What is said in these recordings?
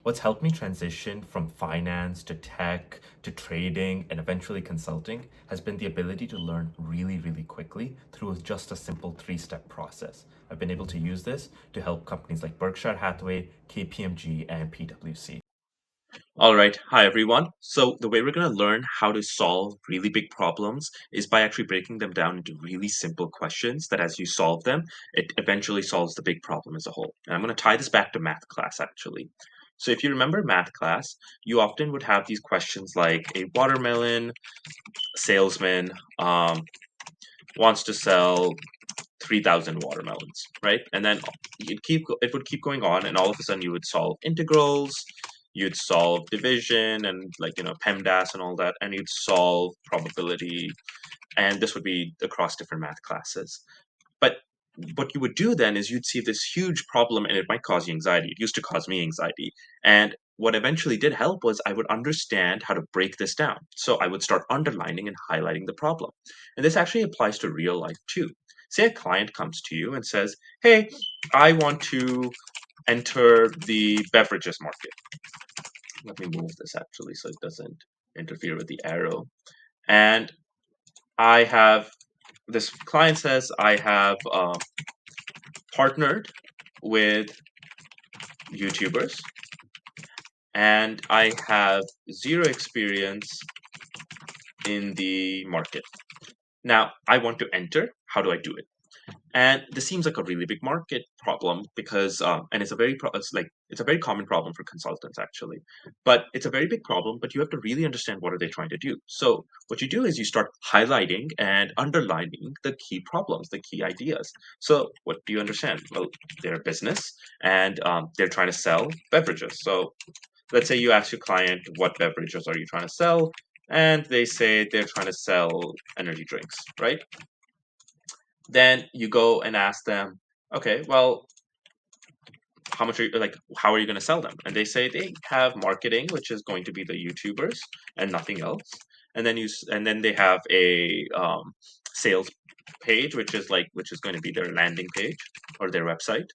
What's helped me transition from finance to tech to trading and eventually consulting has been the ability to learn really, really quickly through just a simple three-step process. I've been able to use this to help companies like Berkshire Hathaway, KPMG, and PwC. All right. Hi, everyone. So, the way we're going to learn how to solve really big problems is by actually breaking them down into really simple questions that, as you solve them, it eventually solves the big problem as a whole. And I'm going to tie this back to math class, actually. So, if you remember math class, you often would have these questions like a watermelon salesman wants to sell 3,000 watermelons, right? And then it would keep going on, and all of a sudden you would solve integrals, you'd solve division, and PEMDAS and all that, and you'd solve probability, and this would be across different math classes. But what you would do then is you'd see this huge problem, and it might cause you anxiety. It used to cause me anxiety, and what eventually did help was I would understand how to break this down. So I would start underlining and highlighting the problem. And this actually applies to real life too. Say a client comes to you and says, "Hey, I want to enter the beverages market." Let me move this actually so it doesn't interfere with the arrow. And I have this client says, I have partnered with YouTubers and I have zero experience in the market. Now, I want to enter. How do I do it? And this seems like a really big market problem because, and it's a it's a very common problem for consultants actually, but it's a very big problem. But you have to really understand what are they trying to do. So what you do is you start highlighting and underlining the key problems, the key ideas. So what do you understand? Well, they're a business and they're trying to sell beverages. So let's say you ask your client, what beverages are you trying to sell? And they say they're trying to sell energy drinks, right? Then you go and ask them, okay, well, how much are you like, how are you going to sell them? And they say they have marketing, which is going to be the YouTubers and nothing else. And then and then they have a sales page, which is going to be their landing page or their website.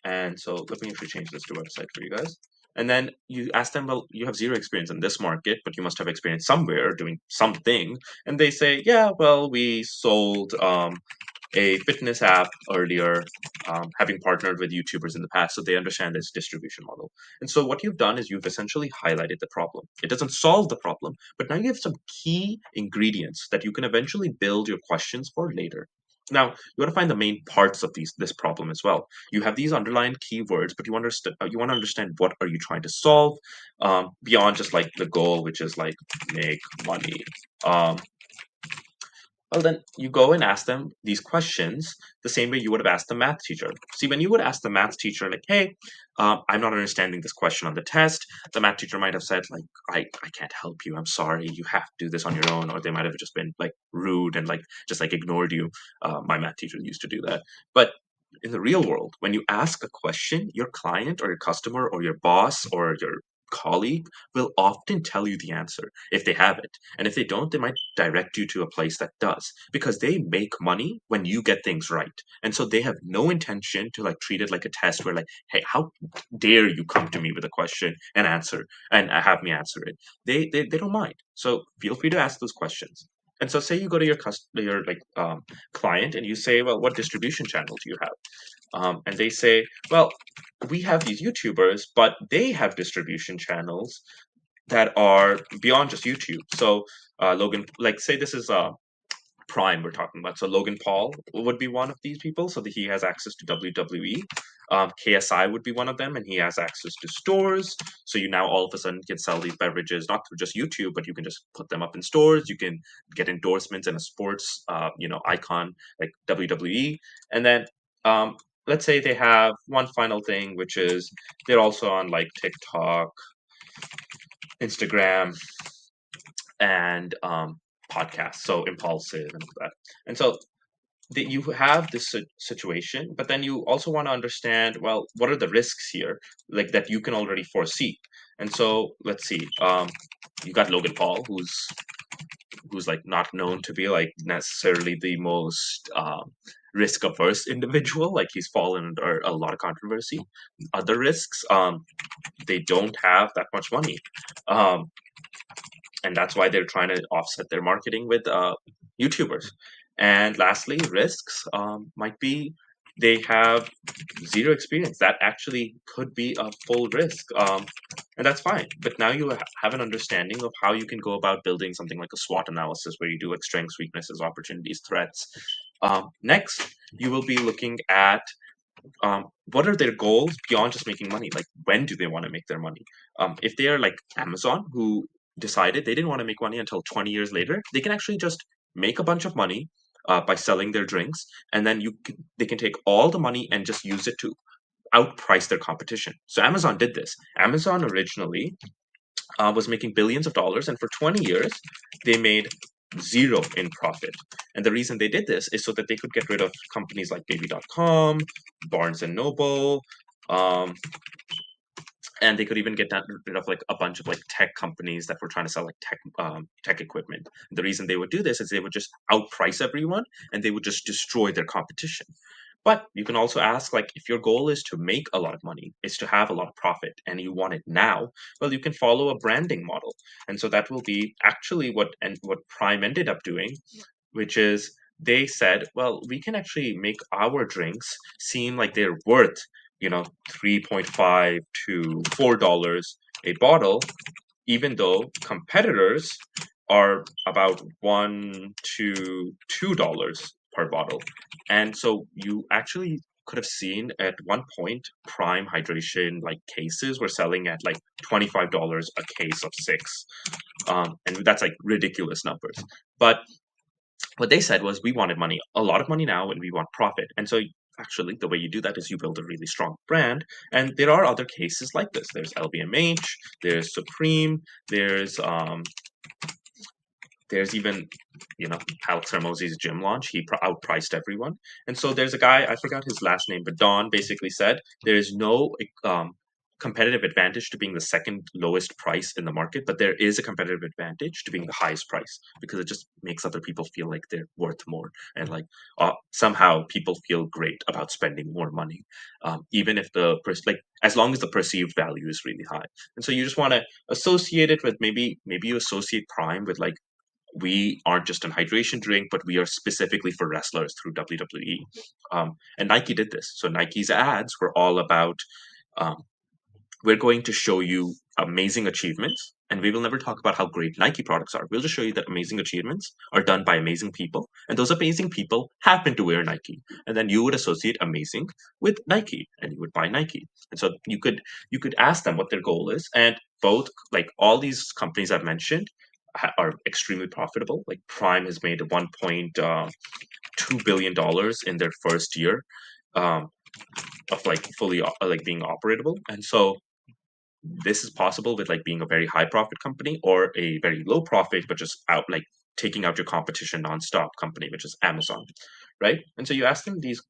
And so let me actually change this to website for you guys. And then you ask them, well, you have zero experience in this market, but you must have experience somewhere doing something. And they say, yeah, well, we sold a fitness app earlier, having partnered with YouTubers in the past, so they understand this distribution model. And so what you've done is you've essentially highlighted the problem. It doesn't solve the problem, but now you have some key ingredients that you can eventually build your questions for later. Now, you want to find the main parts of this problem as well. You have these underlying keywords, but you want to understand what are you trying to solve beyond just like the goal, which is like make money. Um, well, then you go and ask them these questions the same way you would have asked the math teacher. See, when you would ask the math teacher, like, hey, I'm not understanding this question on the test, the math teacher might have said, like, I can't help you. I'm sorry. You have to do this on your own. Or they might have just been like rude and like just like ignored you. My math teacher used to do that. But in the real world, when you ask a question, your client or your customer or your boss or your colleague will often tell you the answer if they have it. And if they don't, they might direct you to a place that does because they make money when you get things right. And so they have no intention to like treat it like a test where like, hey, how dare you come to me with a question and answer and have me answer it. They don't mind. So feel free to ask those questions. And so say you go to your client and you say, well, what distribution channel do you have? And they say, well, we have these YouTubers, but they have distribution channels that are beyond just YouTube. So Logan, like say this is Prime we're talking about. So Logan Paul would be one of these people, so that he has access to WWE. KSI would be one of them, and he has access to stores. So you now all of a sudden can sell these beverages not through just YouTube, but you can just put them up in stores. You can get endorsements in a sports, icon like WWE, and then um, let's say they have one final thing, which is they're also on like TikTok, Instagram, and podcasts. So Impulsive and all that. And so you have this situation, but then you also want to understand, well, what are the risks here, like that you can already foresee. And so let's see, you got Logan Paul, who's like not known to be like necessarily the most risk averse individual, like he's fallen under a lot of controversy. Other risks, they don't have that much money. Um, and that's why they're trying to offset their marketing with YouTubers. And lastly, risks might be they have zero experience. That actually could be a full risk, and that's fine. But now you have an understanding of how you can go about building something like a SWOT analysis, where you do like strengths, weaknesses, opportunities, threats. Next, you will be looking at what are their goals beyond just making money? Like, when do they want to make their money? If they are like Amazon, who decided they didn't want to make money until 20 years later, they can actually just make a bunch of money by selling their drinks, and then they can take all the money and just use it to outprice their competition. So Amazon did this. Amazon originally was making billions of dollars, and for 20 years, they made zero in profit. And the reason they did this is so that they could get rid of companies like Baby.com, Barnes and Noble, um, and they could even get rid of like a bunch of like tech companies that were trying to sell like tech equipment. The reason they would do this is they would just outprice everyone, and they would just destroy their competition. But you can also ask, like, if your goal is to make a lot of money, is to have a lot of profit, and you want it now, well, you can follow a branding model. And so that will be actually what Prime ended up doing, which is they said, well, we can actually make our drinks seem like they're worth, 3.5 to $4 a bottle, even though competitors are about $1 to $2 per bottle. And so you actually could have seen at one point Prime hydration like cases were selling at like $25 a case of six. And that's like ridiculous numbers. But what they said was we wanted money, a lot of money now, and we want profit. And so actually the way you do that is you build a really strong brand. And there are other cases like this. There's LVMH, there's Supreme, there's even, Alex Hermosi's gym launch. He outpriced everyone. And so there's a guy, I forgot his last name, but Don basically said there is no competitive advantage to being the second lowest price in the market, but there is a competitive advantage to being the highest price, because it just makes other people feel like they're worth more. And like somehow people feel great about spending more money, even if as long as the perceived value is really high. And so you just want to associate it with maybe you associate Prime with like, we aren't just an hydration drink, but we are specifically for wrestlers through WWE. And Nike did this. So Nike's ads were all about, um, we're going to show you amazing achievements, and we will never talk about how great Nike products are. We'll just show you that amazing achievements are done by amazing people, and those amazing people happen to wear Nike. And then you would associate amazing with Nike, and you would buy Nike. And so you could ask them what their goal is, and both, like, all these companies I've mentioned are extremely profitable. Like Prime has made $1.2 billion in their first year um, of like fully like being operatable. And so this is possible with like being a very high profit company, or a very low profit but just out like taking out your competition nonstop company, which is Amazon, right? And so you ask them these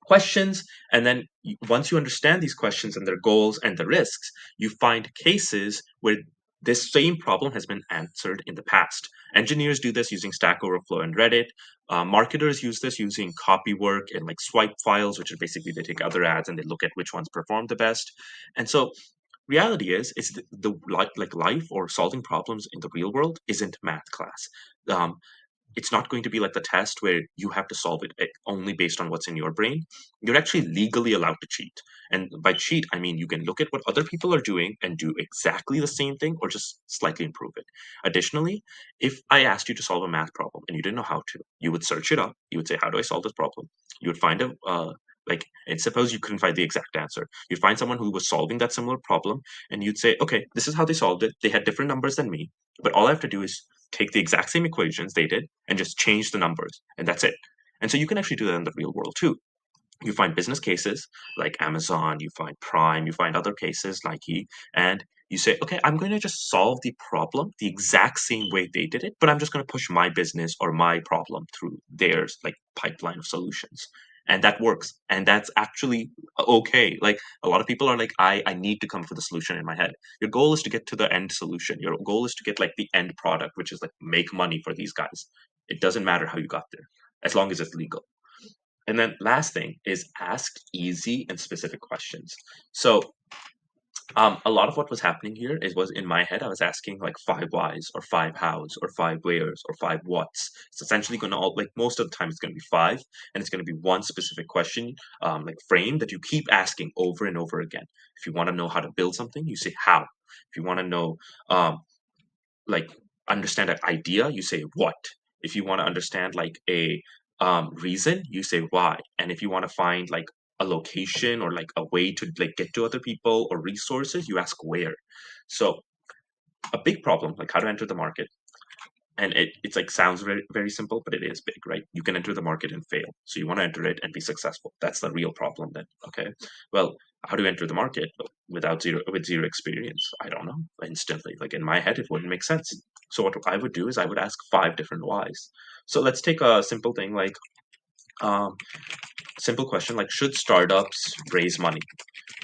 questions, and then once you understand these questions and their goals and the risks, you find cases where this same problem has been answered in the past. Engineers do this using Stack Overflow and Reddit. Marketers use this using Copywork and like swipe files, which are basically they take other ads and they look at which ones perform the best. And so reality is, it's like life or solving problems in the real world isn't math class. Um, it's not going to be like the test where you have to solve it only based on what's in your brain. You're actually legally allowed to cheat. And by cheat, I mean you can look at what other people are doing and do exactly the same thing, or just slightly improve it. Additionally, if I asked you to solve a math problem and you didn't know how to, you would search it up. You would say, how do I solve this problem? You would find and suppose you couldn't find the exact answer. You'd find someone who was solving that similar problem, and you'd say, okay, this is how they solved it. They had different numbers than me, but all I have to do is take the exact same equations they did and just change the numbers, and that's it. And so you can actually do that in the real world too. You find business cases like Amazon, you find Prime, you find other cases, Nike, and you say, okay, I'm going to just solve the problem the exact same way they did it, but I'm just going to push my business or my problem through theirs, like pipeline of solutions. And that works. And that's actually okay. Like, a lot of people are like, I need to come up with a solution in my head. Your goal is to get to the end solution. Your goal is to get like the end product, which is like make money for these guys. It doesn't matter how you got there, as long as it's legal. And then last thing is ask easy and specific questions. So a lot of what was happening here was in my head. I was asking like five whys or five hows or five wheres or five whats. It's essentially going to all like most of the time it's going to be five, and it's going to be one specific question, like frame that you keep asking over and over again. If you want to know how to build something, you say how. If you want to know, like understand an idea, you say what. If you want to understand like a reason, you say why. And if you want to find like a location or like a way to like get to other people or resources, you ask where. So a big problem, like how to enter the market, and it's like sounds very very simple, but it is big, right? You can enter the market and fail, so you want to enter it and be successful. That's the real problem then. Okay, well, how to enter the market without zero experience? I don't know. Instantly, like in my head it wouldn't make sense. So what I would do is I would ask five different whys. So let's take a simple thing like um simple question like, should startups raise money?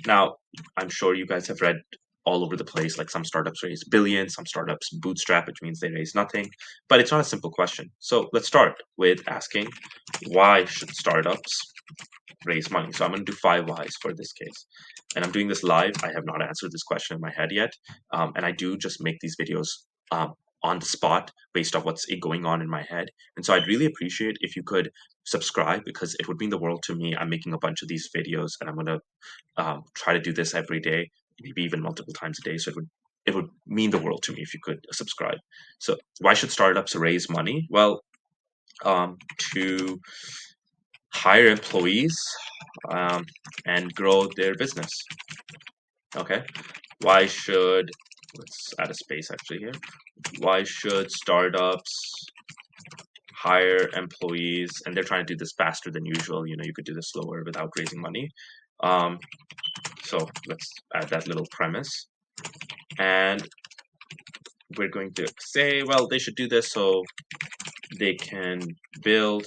Now, I'm sure you guys have read all over the place, like some startups raise billions, some startups bootstrap, which means they raise nothing. But it's not a simple question. So let's start with asking, why should startups raise money? So I'm going to do five whys for this case. And I'm doing this live. I have not answered this question in my head yet. And I do just make these videos um, on the spot based off what's going on in my head. And so I'd really appreciate if you could subscribe, because it would mean the world to me. I'm making a bunch of these videos and I'm going to try to do this every day, maybe even multiple times a day. So it would mean the world to me if you could subscribe. So why should startups raise money? Well, to hire employees um, and grow their business. Okay. Why should let's add a space actually here. Why should startups hire employees? And they're trying to do this faster than usual. You could do this slower without raising money. Um, so let's add that little premise. And we're going to say, well, they should do this so they can build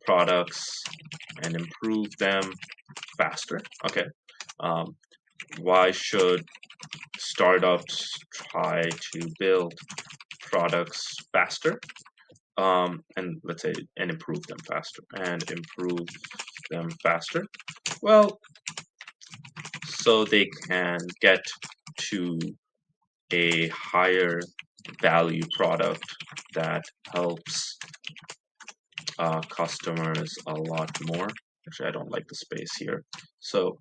products and improve them faster. Okay. Um, why should startups try to build products faster? And let's say, and improve them faster. And improve them faster. Well, so they can get to a higher value product that helps customers a lot more. Actually, I don't like the space here. So,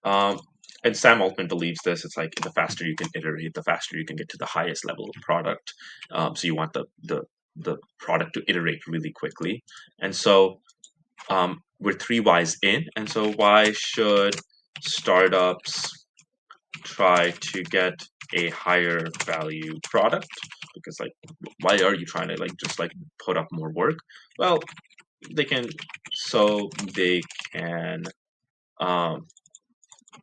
um, and Sam Altman believes this. It's like the faster you can iterate, the faster you can get to the highest level of product. So you want the product to iterate really quickly. And so we're three whys in. And so why should startups try to get a higher value product? Because like, why are you trying to like just like put up more work? Well, they can so they can um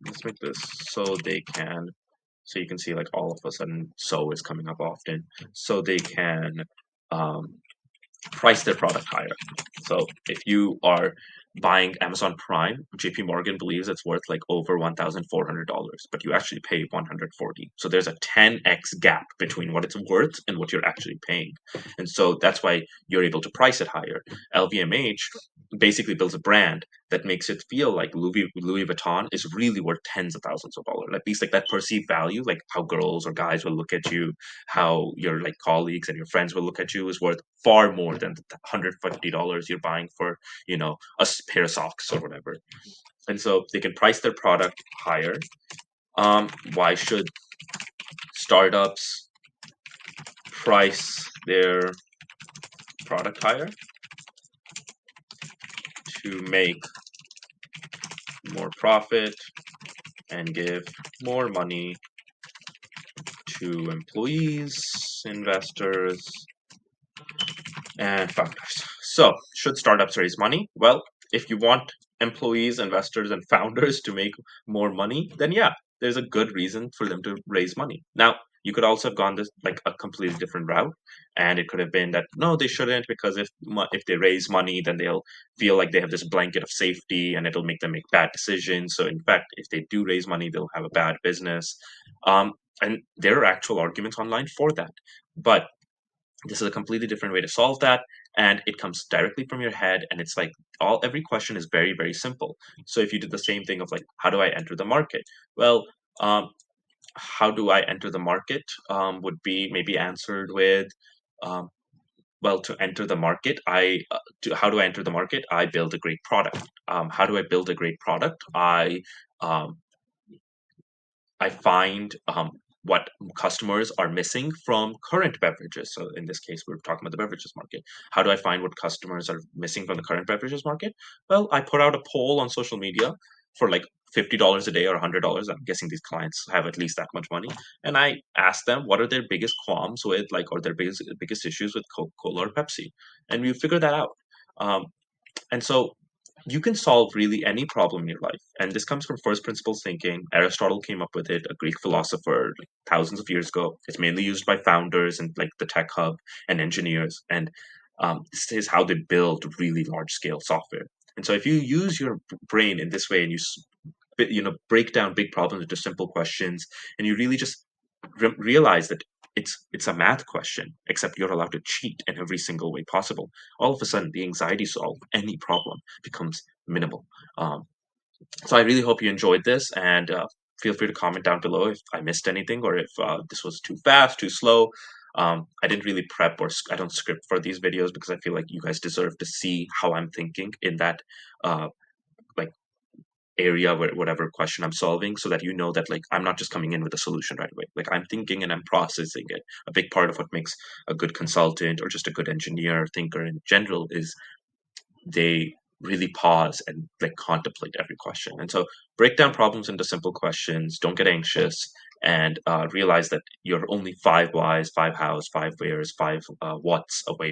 let's make this so they can so you can see like all of a sudden so is coming up often, so they can um price their product higher. So if you are buying Amazon Prime, JP Morgan believes it's worth like over $1,400, but you actually pay 140. So there's a 10x gap between what it's worth and what you're actually paying. And so that's why you're able to price it higher. LVMH basically builds a brand that makes it feel like Louis Vuitton is really worth tens of thousands of dollars. At least like that perceived value, like how girls or guys will look at you, how your like colleagues and your friends will look at you, is worth far more than the $150 you're buying for, a pair of socks or whatever. And so they can price their product higher. Why should startups price their product higher? To make more profit and give more money to employees, investors, and founders. So, should startups raise money? Well, if you want employees, investors, and founders to make more money, then yeah, there's a good reason for them to raise money. Now, you could also have gone this like a completely different route, and it could have been that no, they shouldn't, because if they raise money, then they'll feel like they have this blanket of safety, and it'll make them make bad decisions. So, in fact, if they do raise money, they'll have a bad business. And there are actual arguments online for that, but this is a completely different way to solve that. and it comes directly from your head, and it's like every question is very, very simple. So if you did the same thing of like, how do I enter the market? Well, um, how do I enter the market would be maybe answered with, um, well, to enter the market, how do I enter the market? I build a great product. How do I build a great product? Um, I find what customers are missing from current beverages. So in this case, we're talking about the beverages market. How do I find what customers are missing from the current beverages market? Well, I put out a poll on social media for like $50 a day or $100. I'm guessing these clients have at least that much money, and I ask them what are their biggest qualms with, like, or their biggest issues with Coca-Cola or Pepsi, and we figure that out. Um, and so you can solve really any problem in your life. And this comes from first principles thinking. Aristotle came up with it, a Greek philosopher, like thousands of years ago. It's mainly used by founders and like the tech hub and engineers. And this is how they build really large scale software. And so if you use your brain in this way and break down big problems into simple questions, and you really just realize that it's a math question, except you're allowed to cheat in every single way possible. All of a sudden, the anxiety to solve any problem becomes minimal. Um, so I really hope you enjoyed this, and feel free to comment down below if I missed anything or if this was too fast, too slow. I didn't really prep, or I don't script for these videos because I feel like you guys deserve to see how I'm thinking in that uh, like area where whatever question I'm solving, so that you know that like I'm not just coming in with a solution right away. Like I'm thinking and I'm processing it. A big part of what makes a good consultant or just a good engineer, thinker in general, is they really pause and like contemplate every question. And so break down problems into simple questions. Don't get anxious, and realize that you're only five whys, five hows, five wheres, five whats away